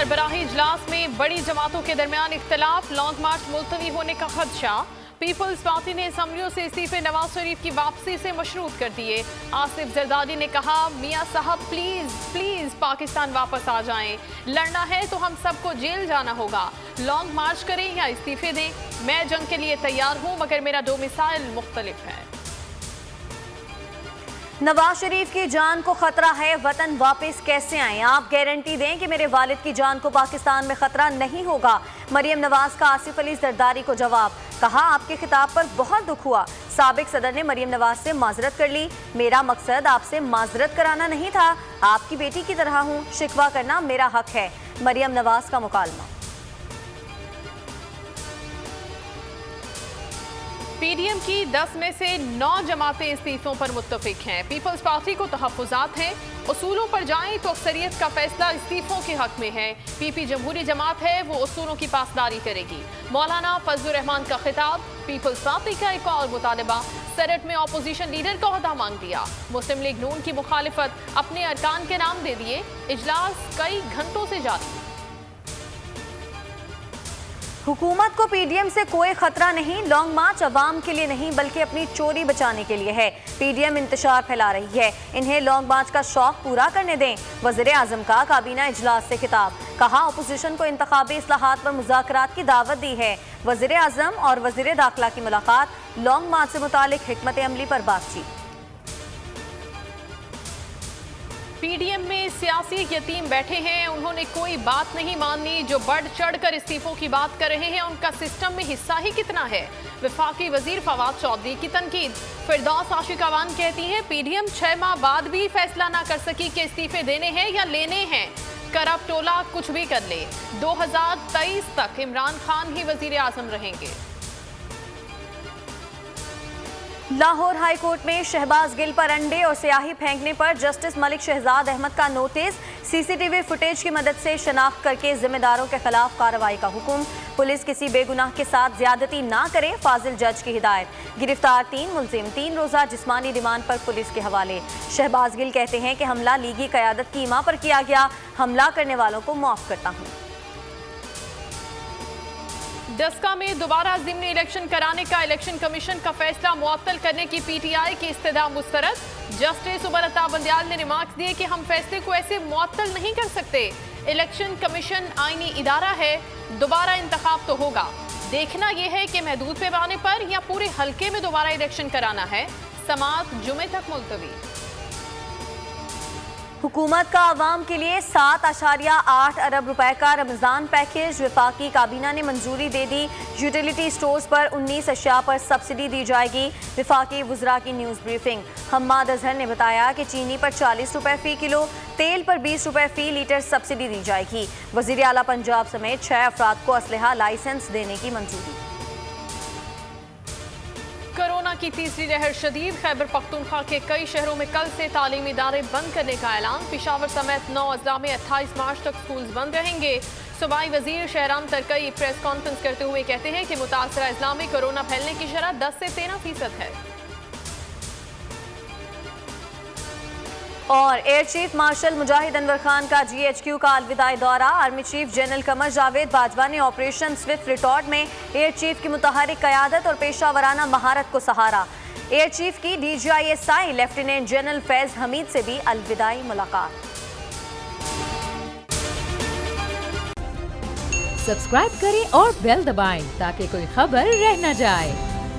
सरबराही इजलास में बड़ी जमातों के दरमियान इख्तिलाफ, लॉन्ग मार्च मुलतवी होने का खदशा। पीपल्स पार्टी ने असम्बलियों से इस्तीफे नवाज शरीफ की वापसी से मशरूत कर दिए। आसिफ जरदारी ने कहा, मियां साहब प्लीज प्लीज पाकिस्तान वापस आ जाएं। लड़ना है तो हम सबको जेल जाना होगा। लॉन्ग मार्च करें या इस्तीफे दें, मैं जंग के लिए तैयार हूं, मगर मेरा डोमिसाइल मुख्तलिफ है। नवाज शरीफ की जान को खतरा है, वतन वापस कैसे आए? आप गारंटी दें कि मेरे वालिद की जान को पाकिस्तान में खतरा नहीं होगा। मरियम नवाज का आसिफ अली जरदारी को जवाब। कहा, आपके खिताब पर बहुत दुख हुआ। साबिक सदर ने मरियम नवाज से माजरत कर ली। मेरा मकसद आपसे माजरत कराना नहीं था, आपकी बेटी की तरह हूँ, शिकवा करना मेरा हक है। मरियम नवाज का मुकालमा। पीडीएम की 10 में से 9 जमातें इस्तीफों पर मुत्तफिक हैं। पीपल्स पार्टी को तहफ्फुज़ात हैं, उसूलों पर जाएं तो अक्सरियत का फैसला इस्तीफों के हक में है। पीपी जमहूरी जमात है, वो उसूलों की पासदारी करेगी। मौलाना फजलुर रहमान का खिताब। पीपल्स पार्टी का एक और मुतालबा, सेनेट में अपोजिशन लीडर का ओहदा मांग दिया। मुस्लिम लीग नून की मुखालिफत, अपने अरकान के नाम दे दिए। इजलास कई घंटों से जारी। हुकूमत को पीडीएम से कोई खतरा नहीं। लॉन्ग मार्च अवाम के लिए नहीं बल्कि अपनी चोरी बचाने के लिए है। पीडीएम इंतशार फैला रही है, इन्हें लॉन्ग मार्च का शौक पूरा करने दें। वज़ीर आज़म का काबीना इजलास से खिताब। कहा, अपोजिशन को इंतखाबी इस्लाहात पर मुज़ाकरात की दावत दी है। वज़ीर आज़म और वज़ीर दाखिला की मुलाकात, लॉन्ग मार्च से मुतालिक हिकमत अमली पर बातचीत। पीडीएम में सियासी यतीम बैठे हैं, उन्होंने कोई बात नहीं माननी। जो बढ़ चढ़कर इस्तीफों की बात कर रहे हैं, उनका सिस्टम में हिस्सा ही कितना है। वफाकी वजीर फवाद चौधरी की तनकीद। फिरदौस आशिकावान कहती हैं, पीडीएम 6 माह बाद भी फैसला ना कर सकी कि इस्तीफे देने हैं या लेने हैं। करप्ट टोला कुछ भी कर ले, 2023 तक इमरान खान ही वजीर आजम रहेंगे। लाहौर हाई कोर्ट में शहबाज गिल पर अंडे और स्याही फेंकने पर जस्टिस मलिक शहजाद अहमद का नोटिस। सीसीटीवी फुटेज की मदद से शनाख्त करके जिम्मेदारों के खिलाफ कार्रवाई का हुक्म। पुलिस किसी बेगुनाह के साथ ज्यादती ना करे, फाजिल जज की हिदायत। गिरफ्तार 3 मुलजिम 3 रोजा जिस्मानी रिमांड पर पुलिस के हवाले। शहबाज गिल कहते हैं कि हमला लीगी क़यादत की इमा पर किया गया, हमला करने वालों को माफ करता हूँ। डस्का में दोबारा ज़िमनी इलेक्शन कराने का इलेक्शन कमीशन का फैसला मुअत्तल करने की पीटीआई की इस्तदा मुस्तरद। जस्टिस उमर अता बंदियाल ने रिमार्क्स दिए कि हम फैसले को ऐसे मुअत्तल नहीं कर सकते। इलेक्शन कमीशन आईनी इदारा है, दोबारा इंतखाब तो होगा। देखना यह है कि महदूद पैमाने पर या पूरे हल्के में दोबारा इलेक्शन कराना है। समाअत जुमे तक मुलतवी। हुकूमत का आवाम के लिए 7.8 अरब रुपए का रमजान पैकेज। वफाकी काबीना ने मंजूरी दे दी। यूटिलिटी स्टोर्स पर 19 अशिया पर सब्सिडी दी जाएगी। वफाकी वुज़रा की न्यूज़ ब्रीफिंग। हम्माद अजहर ने बताया कि चीनी पर 40 रुपए फ़ी किलो, तेल पर 20 रुपए फ़ी लीटर सब्सिडी दी जाएगी। वज़ीर आला पंजाब समेत 6 अफराद को असलहा लाइसेंस देने की मंजूरी। कोरोना की तीसरी लहर शदीद। खैबर पख्तूनख्वा के कई शहरों में कल से तालीमी इदारे बंद करने का ऐलान। पेशावर समेत 9 अजला में 28 मार्च तक स्कूल बंद रहेंगे। सूबाई वजीर शहराम तरकई प्रेस कॉन्फ्रेंस करते हुए कहते हैं कि मुतासरा अजला में कोरोना फैलने की शरह 10 से 13% है। और एयर चीफ मार्शल मुजाहिद अनवर खान का GHQ का अलविदाई दौरा। Army chief general Qamar Javed Bajwa ने ऑपरेशन स्विफ्ट रिटॉर्ट में एयर चीफ की मुतहरिक क़यादत और पेशा वराना महारत को सहारा। एयर चीफ की DGISI lieutenant general Faiz Hamid से भी अलविदाई मुलाकात। सब्सक्राइब करें और बेल दबाएं ताकि कोई खबर रह न जाए।